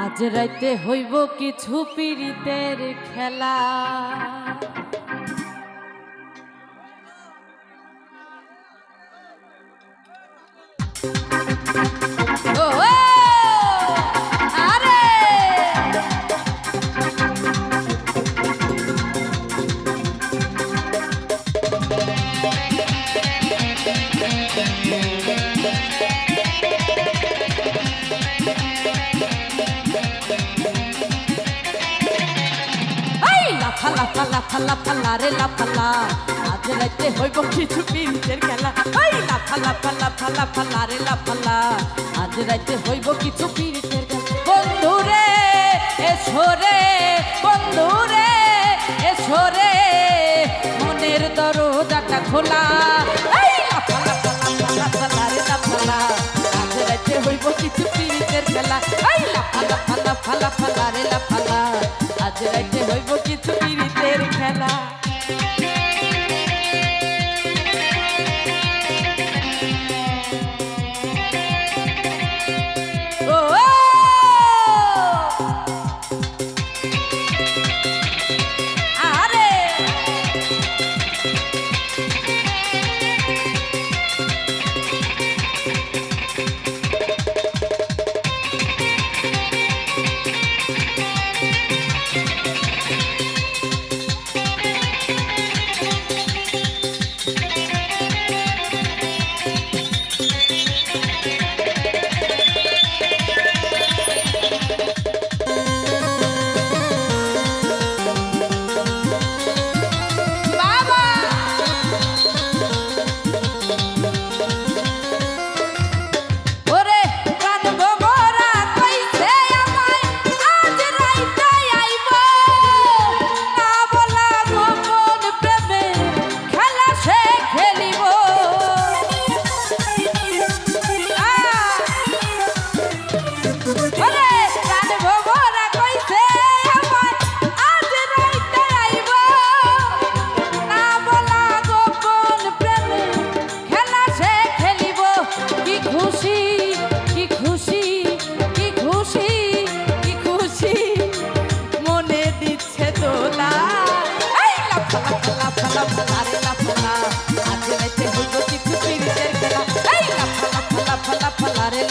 আজ রাইতে হইব কিছু পীড়িতের খেলা। লাফালা ফালা রে লাফালা, আজ রাইতে হইব কিছু পীড়িতের খেলা। ওই লাফালা ফালা ফালা ফালা রে লাফালা, আজ রাইতে হইব কিছু পীড়িতের খেলা। বন্ধুরে এসো রে, বন্ধুরে এসো রে, মনের দরজাটা খোলা। এই লাফালা ফালা ফালা ফালা রে লাফালা, আজ রাইতে হইব কিছু পীড়িতের খেলা। এই লাফালা ফালা ফালা ফালা রে লাফালা, আজ রাইতে হইব কিছু পীড়িতের খেলা।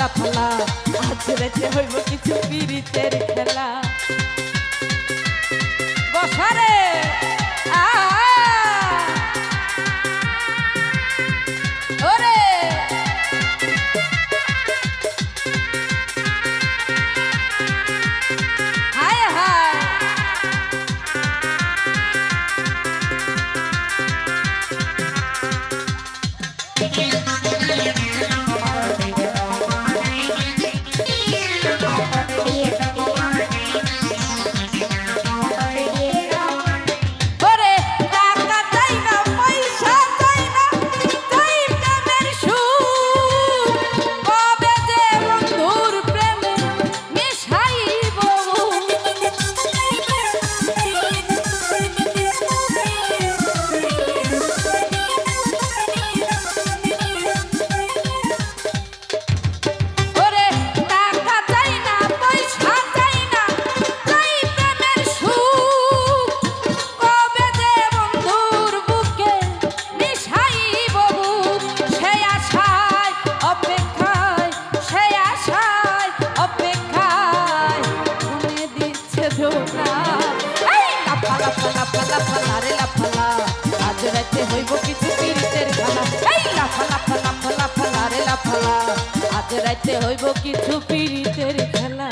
লাফালা আজ রাইতে হইব কিছু পীড়িতের খেলা। বসারে ওরে হায় হায় আজ রাইতে হইব কিছু পীড়িতের খেলা। এই লাফালা ফালা ফালা ফালা রে লাফালা, আজ রাইতে হইব কিছু পীড়িতের খেলা।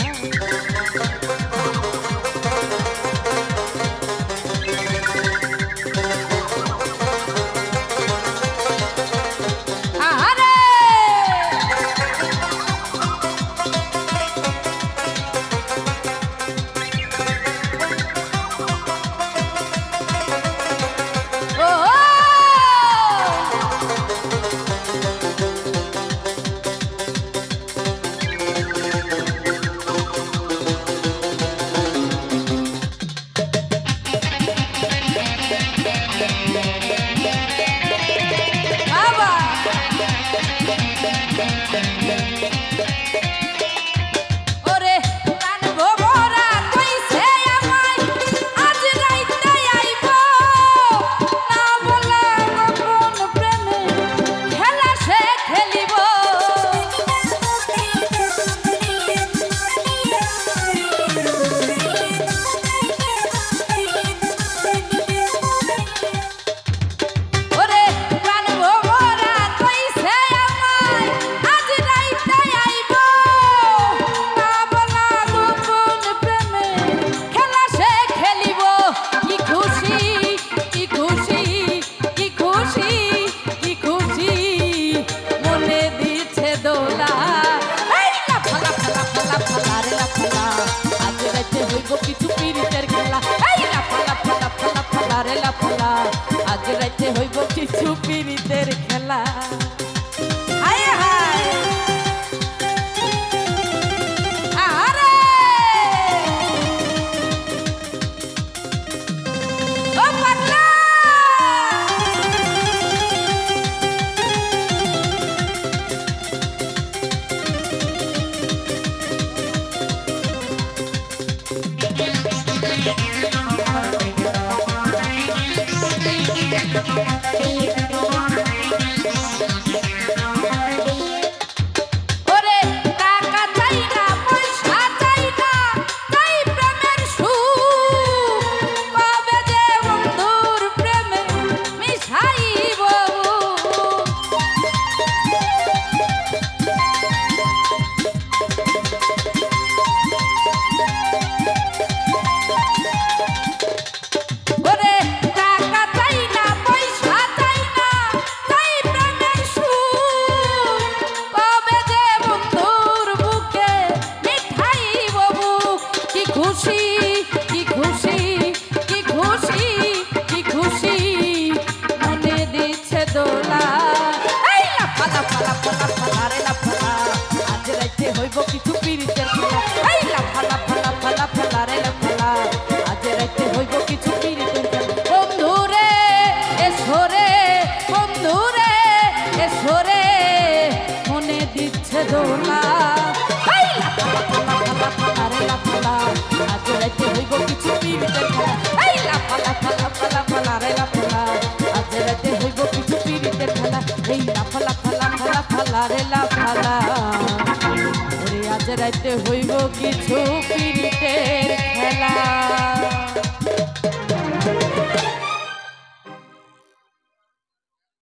দোলা এই লাফা লাফা লাফা লাফা রে লাফা আজ রাতে হইব কিছু পীড়িতের খেলা এই লাফা লাফা লাফা লাফা রে লাফা আজ রাতে হইব কিছু পীড়িতের খেলা এই লাফা লাফা লাফা লাফা রে লাফা ওরে আজ রাতে হইব কিছু পীড়িতের